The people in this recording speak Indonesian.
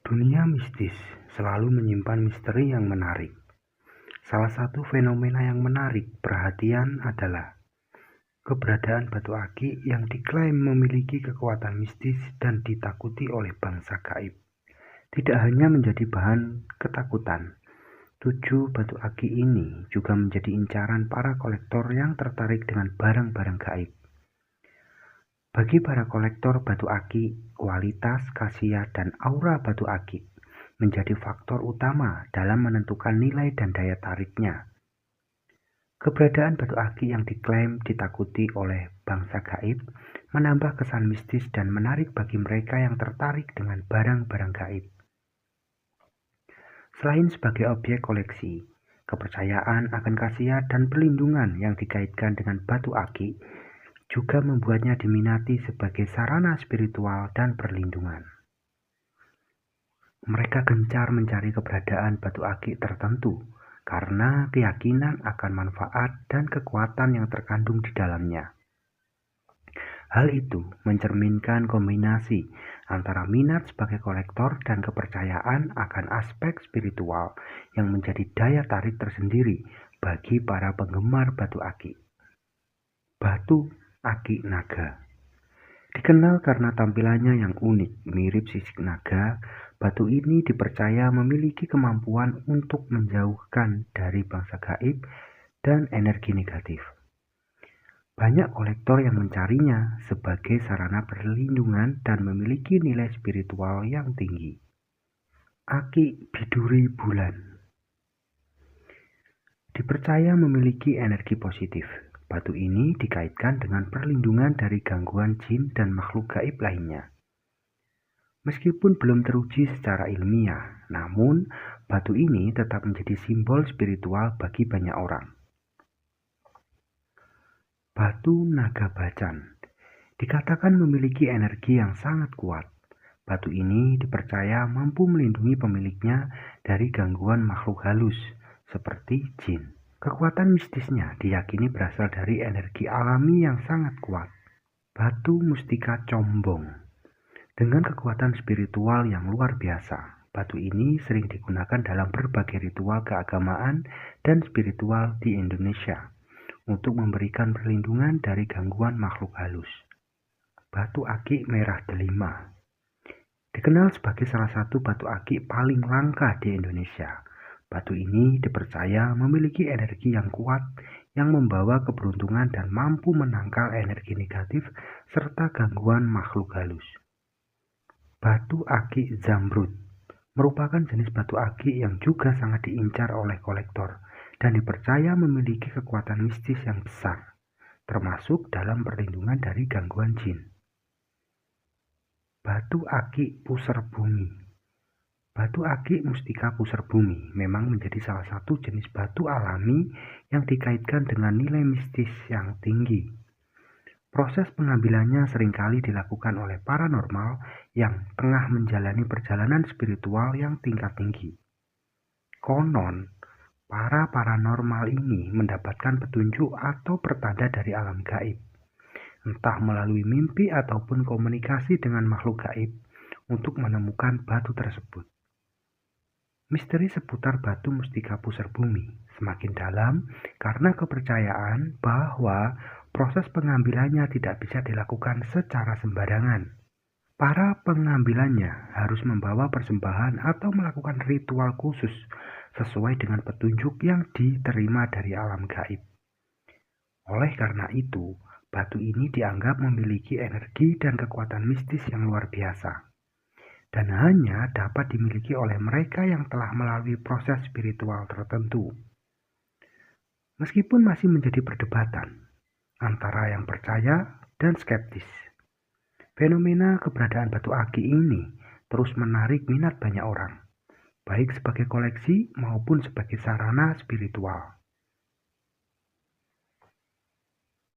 Dunia mistis selalu menyimpan misteri yang menarik. Salah satu fenomena yang menarik perhatian adalah keberadaan batu aki yang diklaim memiliki kekuatan mistis dan ditakuti oleh bangsa gaib. Tidak hanya menjadi bahan ketakutan, 7 batu aki ini juga menjadi incaran para kolektor yang tertarik dengan barang-barang gaib. Bagi para kolektor batu aki, kualitas, khasiat, dan aura batu aki menjadi faktor utama dalam menentukan nilai dan daya tariknya. Keberadaan batu aki yang diklaim ditakuti oleh bangsa gaib menambah kesan mistis dan menarik bagi mereka yang tertarik dengan barang-barang gaib. Selain sebagai objek koleksi, kepercayaan akan khasiat dan perlindungan yang dikaitkan dengan batu aki juga membuatnya diminati sebagai sarana spiritual dan perlindungan. Mereka gencar mencari keberadaan batu aki tertentu karena keyakinan akan manfaat dan kekuatan yang terkandung di dalamnya. Hal itu mencerminkan kombinasi antara minat sebagai kolektor dan kepercayaan akan aspek spiritual yang menjadi daya tarik tersendiri bagi para penggemar batu aki. Batu aki naga dikenal karena tampilannya yang unik, mirip sisik naga. Batu ini dipercaya memiliki kemampuan untuk menjauhkan dari bangsa gaib dan energi negatif. Banyak kolektor yang mencarinya sebagai sarana perlindungan dan memiliki nilai spiritual yang tinggi. Aki biduri bulan dipercaya memiliki energi positif. Batu ini dikaitkan dengan perlindungan dari gangguan jin dan makhluk gaib lainnya. Meskipun belum teruji secara ilmiah, namun batu ini tetap menjadi simbol spiritual bagi banyak orang. Batu naga bacan dikatakan memiliki energi yang sangat kuat. Batu ini dipercaya mampu melindungi pemiliknya dari gangguan makhluk halus seperti jin. Kekuatan mistisnya diyakini berasal dari energi alami yang sangat kuat. Batu mustika combong dengan kekuatan spiritual yang luar biasa. Batu ini sering digunakan dalam berbagai ritual keagamaan dan spiritual di Indonesia untuk memberikan perlindungan dari gangguan makhluk halus. Batu aki merah delima dikenal sebagai salah satu batu aki paling langka di Indonesia. Batu ini dipercaya memiliki energi yang kuat yang membawa keberuntungan dan mampu menangkal energi negatif serta gangguan makhluk halus. Batu aki zamrud merupakan jenis batu aki yang juga sangat diincar oleh kolektor dan dipercaya memiliki kekuatan mistis yang besar, termasuk dalam perlindungan dari gangguan jin. Batu aki pusar bumi. Batu aki mustika pusar bumi memang menjadi salah satu jenis batu alami yang dikaitkan dengan nilai mistis yang tinggi. Proses pengambilannya seringkali dilakukan oleh paranormal yang tengah menjalani perjalanan spiritual yang tingkat tinggi. Konon, para paranormal ini mendapatkan petunjuk atau pertanda dari alam gaib, entah melalui mimpi ataupun komunikasi dengan makhluk gaib untuk menemukan batu tersebut. Misteri seputar batu mustika pusar bumi semakin dalam karena kepercayaan bahwa proses pengambilannya tidak bisa dilakukan secara sembarangan. Para pengambilannya harus membawa persembahan atau melakukan ritual khusus sesuai dengan petunjuk yang diterima dari alam gaib. Oleh karena itu, batu ini dianggap memiliki energi dan kekuatan mistis yang luar biasa, dan hanya dapat dimiliki oleh mereka yang telah melalui proses spiritual tertentu. Meskipun masih menjadi perdebatan antara yang percaya dan skeptis, fenomena keberadaan batu aki ini terus menarik minat banyak orang, baik sebagai koleksi maupun sebagai sarana spiritual.